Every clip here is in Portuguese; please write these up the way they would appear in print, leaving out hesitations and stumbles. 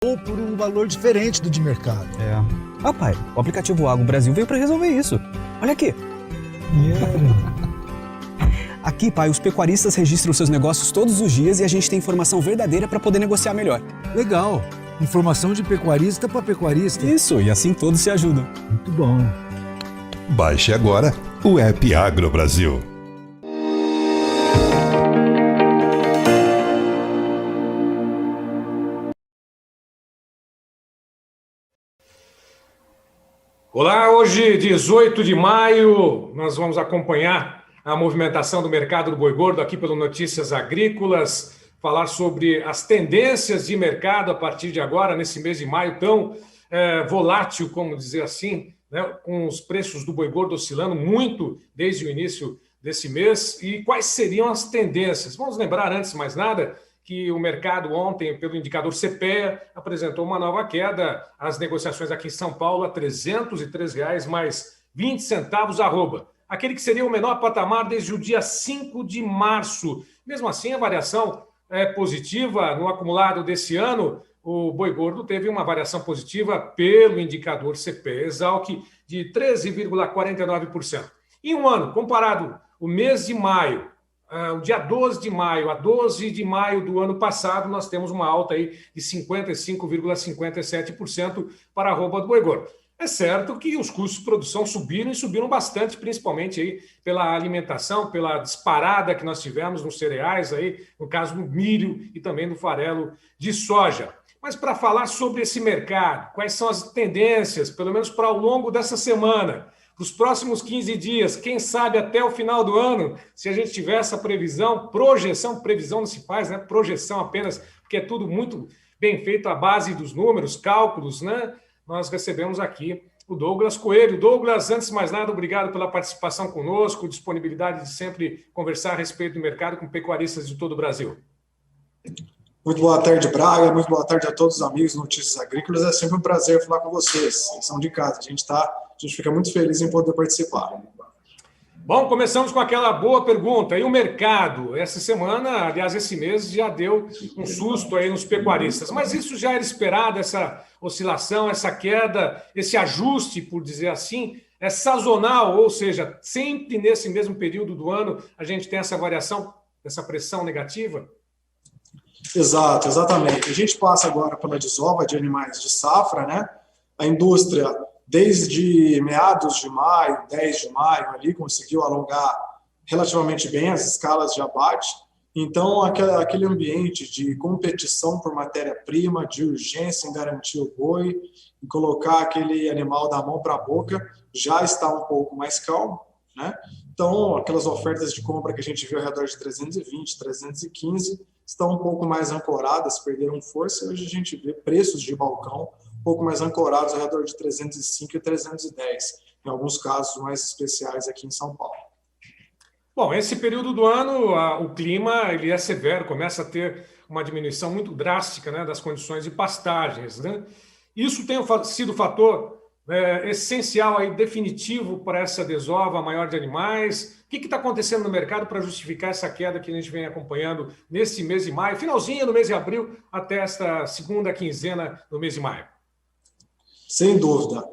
ou por um valor diferente do de mercado. Ah, pai, o aplicativo Agro Brasil veio para resolver isso. Olha aqui. Aqui, pai, os pecuaristas registram seus negócios todos os dias e a gente tem informação verdadeira para poder negociar melhor. Legal. Informação de pecuarista para pecuarista. Isso, e assim todos se ajudam. Muito bom. Baixe agora o app Agro Brasil. Olá, hoje, 18 de maio, nós vamos acompanhar a movimentação do mercado do boi gordo aqui pelo Notícias Agrícolas, falar sobre as tendências de mercado a partir de agora, nesse mês de maio tão volátil, como dizer assim, né, com os preços do boi gordo oscilando muito desde o início desse mês. E quais seriam as tendências? Vamos lembrar, antes de mais nada, que o mercado ontem, pelo indicador CPEA, apresentou uma nova queda. As negociações aqui em São Paulo a R$ 303,20 mais 20 centavos arroba. Aquele que seria o menor patamar desde o dia 5 de março. Mesmo assim, a variação é positiva. No acumulado desse ano, o boi gordo teve uma variação positiva pelo indicador CPEA Esalq de 13,49%. Em um ano, comparado o mês de maio, o dia 12 de maio a 12 de maio do ano passado, nós temos uma alta aí de 55,57% para a arroba do boi gordo. É certo que os custos de produção subiram e subiram bastante, principalmente aí pela alimentação, pela disparada que nós tivemos nos cereais, aí, no caso do milho e também do farelo de soja. Mas para falar sobre esse mercado, quais são as tendências, pelo menos para ao longo dessa semana, os próximos 15 dias, quem sabe até o final do ano, se a gente tiver essa previsão, previsão não se faz, né? Projeção apenas, porque é tudo muito bem feito à base dos números, cálculos, né? Nós recebemos aqui o Douglas Coelho. Douglas, antes de mais nada, obrigado pela participação conosco, disponibilidade de sempre conversar a respeito do mercado com pecuaristas de todo o Brasil. Muito boa tarde, Braga. Muito boa tarde a todos os amigos do Notícias Agrícolas. É sempre um prazer falar com vocês. Eles são de casa. A gente fica muito feliz em poder participar. Bom, começamos com aquela boa pergunta. E o mercado? Essa semana, aliás, esse mês já deu um susto aí nos pecuaristas. Mas isso já era esperado, essa oscilação, essa queda, esse ajuste, por dizer assim, é sazonal, ou seja, sempre nesse mesmo período do ano a gente tem essa variação, essa pressão negativa? Exato, exatamente. A gente passa agora pela desova de animais de safra, né? A indústria, desde meados de maio, 10 de maio, ali conseguiu alongar relativamente bem as escalas de abate. Então, aquele ambiente de competição por matéria-prima, de urgência em garantir o boi, em colocar aquele animal da mão para a boca, já está um pouco mais calmo, né? Então, aquelas ofertas de compra que a gente viu ao redor de 320, 315, estão um pouco mais ancoradas, perderam força, e hoje a gente vê preços de balcão um pouco mais ancorados ao redor de 305 e 310, em alguns casos mais especiais aqui em São Paulo. Bom, esse período do ano, o clima ele é severo, começa a ter uma diminuição muito drástica, né, das condições de pastagens, né? Isso tem sido fator essencial, aí, definitivo para essa desova maior de animais. O que está acontecendo no mercado para justificar essa queda que a gente vem acompanhando nesse mês de maio, finalzinho do mês de abril, até esta segunda quinzena do mês de maio? Sem dúvida.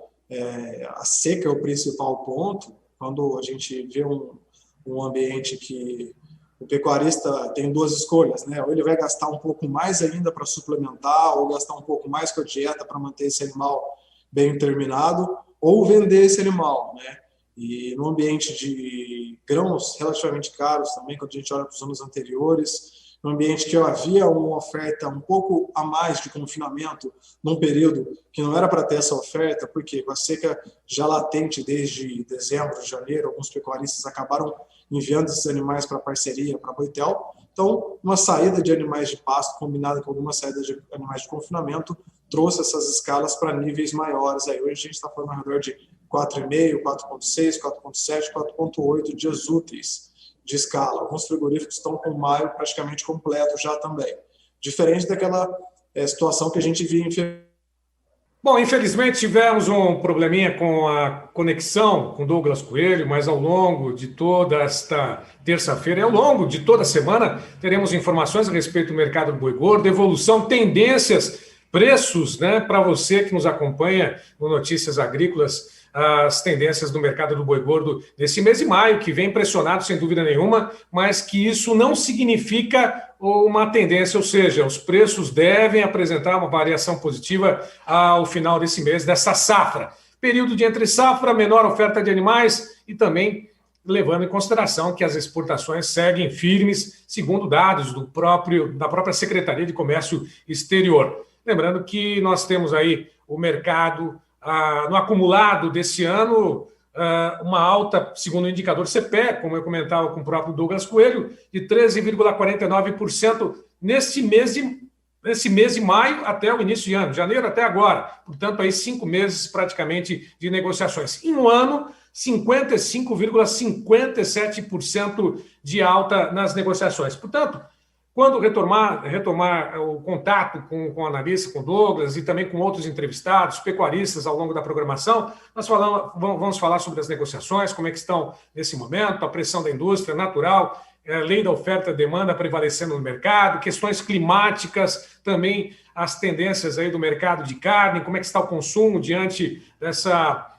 A seca é o principal ponto. Quando a gente vê um ambiente que o pecuarista tem duas escolhas, né? Ou ele vai gastar um pouco mais ainda para suplementar, ou gastar um pouco mais com a dieta para manter esse animal bem terminado, ou vender esse animal, né? E no ambiente de grãos relativamente caros também, quando a gente olha para os anos anteriores, no ambiente que havia uma oferta um pouco a mais de confinamento num período que não era para ter essa oferta, porque com a seca já latente desde dezembro, janeiro, alguns pecuaristas acabaram enviando esses animais para parceria, para Boitel. Então, uma saída de animais de pasto combinada com alguma saída de animais de confinamento trouxe essas escalas para níveis maiores. Aí hoje a gente está falando ao redor de 4,5, 4,6, 4,7, 4,8 dias úteis de escala. Alguns frigoríficos estão com maio praticamente completo já também. Diferente daquela situação que a gente via em fevereiro. Bom, infelizmente tivemos um probleminha com a conexão com Douglas Coelho, mas ao longo de toda esta terça-feira, ao longo de toda a semana, teremos informações a respeito do mercado do boi gordo, evolução, tendências preços, né, para você que nos acompanha no Notícias Agrícolas, as tendências do mercado do boi gordo nesse mês de maio, que vem pressionado sem dúvida nenhuma, mas que isso não significa uma tendência, ou seja, os preços devem apresentar uma variação positiva ao final desse mês, dessa safra. Período de entre safra, menor oferta de animais e também levando em consideração que as exportações seguem firmes, segundo dados da própria Secretaria de Comércio Exterior. Lembrando que nós temos aí o mercado no acumulado desse ano, uma alta, segundo o indicador CPE, como eu comentava com o próprio Douglas Coelho, de 13,49% nesse mês de maio até o início de ano, janeiro até agora. Portanto, aí 5 meses praticamente de negociações. Em um ano, 55,57% de alta nas negociações. Portanto, quando retomar o contato com o analista, com o Douglas e também com outros entrevistados, pecuaristas ao longo da programação, nós vamos falar sobre as negociações, como é que estão nesse momento, a pressão da indústria natural, a lei da oferta e demanda prevalecendo no mercado, questões climáticas, também as tendências aí do mercado de carne, como é que está o consumo diante dessa,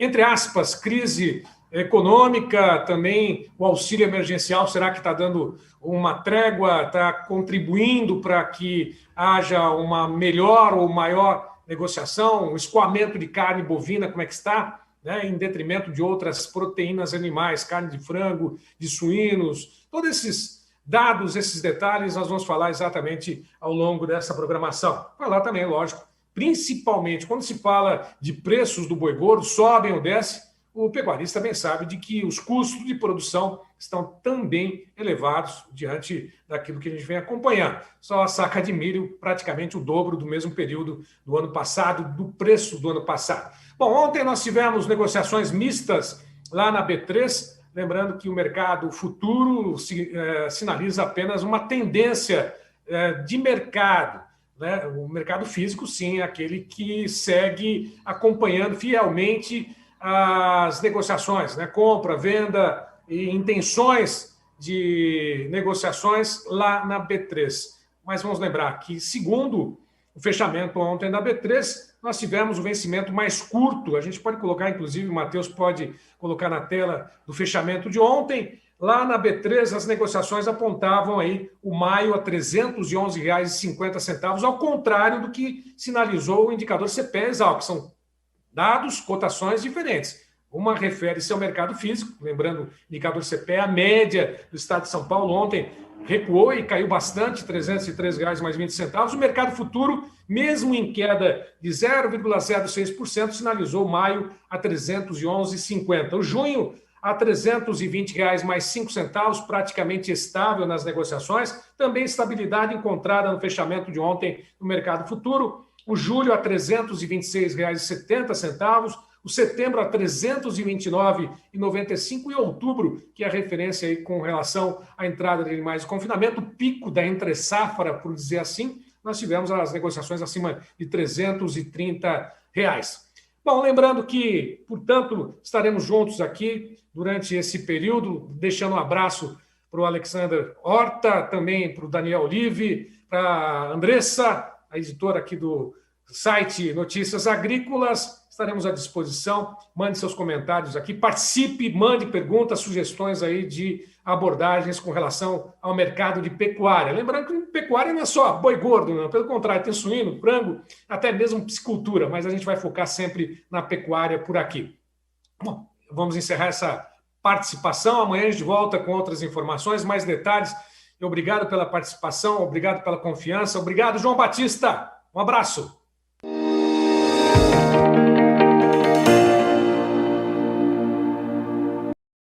entre aspas, crise econômica, também o auxílio emergencial, será que está dando uma trégua, está contribuindo para que haja uma melhor ou maior negociação, um escoamento de carne bovina, como é que está, né, em detrimento de outras proteínas animais, carne de frango, de suínos, todos esses dados, esses detalhes, nós vamos falar exatamente ao longo dessa programação. Falar também, lógico, principalmente quando se fala de preços do boi gordo, sobem ou descem, o pecuarista também sabe de que os custos de produção estão também elevados diante daquilo que a gente vem acompanhando. Só a saca de milho, praticamente o dobro do mesmo período do ano passado, do preço do ano passado. Bom, ontem nós tivemos negociações mistas lá na B3, lembrando que o mercado futuro sinaliza apenas uma tendência de mercado. Né? O mercado físico, sim, é aquele que segue acompanhando fielmente as negociações, né? Compra, venda e intenções de negociações lá na B3. Mas vamos lembrar que, segundo o fechamento ontem da B3, nós tivemos o vencimento mais curto. A gente pode colocar, inclusive, o Matheus pode colocar na tela do fechamento de ontem. Lá na B3, as negociações apontavam aí o maio a R$ 311,50, ao contrário do que sinalizou o indicador CPE-Exal, que são dados, cotações diferentes. Uma refere-se ao mercado físico, lembrando o indicador CPE, a média do estado de São Paulo ontem recuou e caiu bastante, R$ 303,20. O mercado futuro, mesmo em queda de 0,06%, sinalizou maio a R$ 311,50. O junho a R$ 320,05, praticamente estável nas negociações. Também estabilidade encontrada no fechamento de ontem no mercado futuro. O julho a R$ 326,70, o setembro a R$ 329,95 e outubro, que é a referência aí com relação à entrada de animais de confinamento, o pico da entre-safra, por dizer assim, nós tivemos as negociações acima de R$ 330. Bom, lembrando que, portanto, estaremos juntos aqui durante esse período, deixando um abraço para o Alexander Horta, também para o Daniel Olive, para a Andressa, a editora aqui do site Notícias Agrícolas. Estaremos à disposição. Mande seus comentários aqui, participe, mande perguntas, sugestões aí de abordagens com relação ao mercado de pecuária. Lembrando que pecuária não é só boi gordo, não. Pelo contrário, tem suíno, frango, até mesmo piscicultura, mas a gente vai focar sempre na pecuária por aqui. Bom, vamos encerrar essa participação. Amanhã a gente volta com outras informações, mais detalhes. Obrigado pela participação, obrigado pela confiança. Obrigado, João Batista. Um abraço.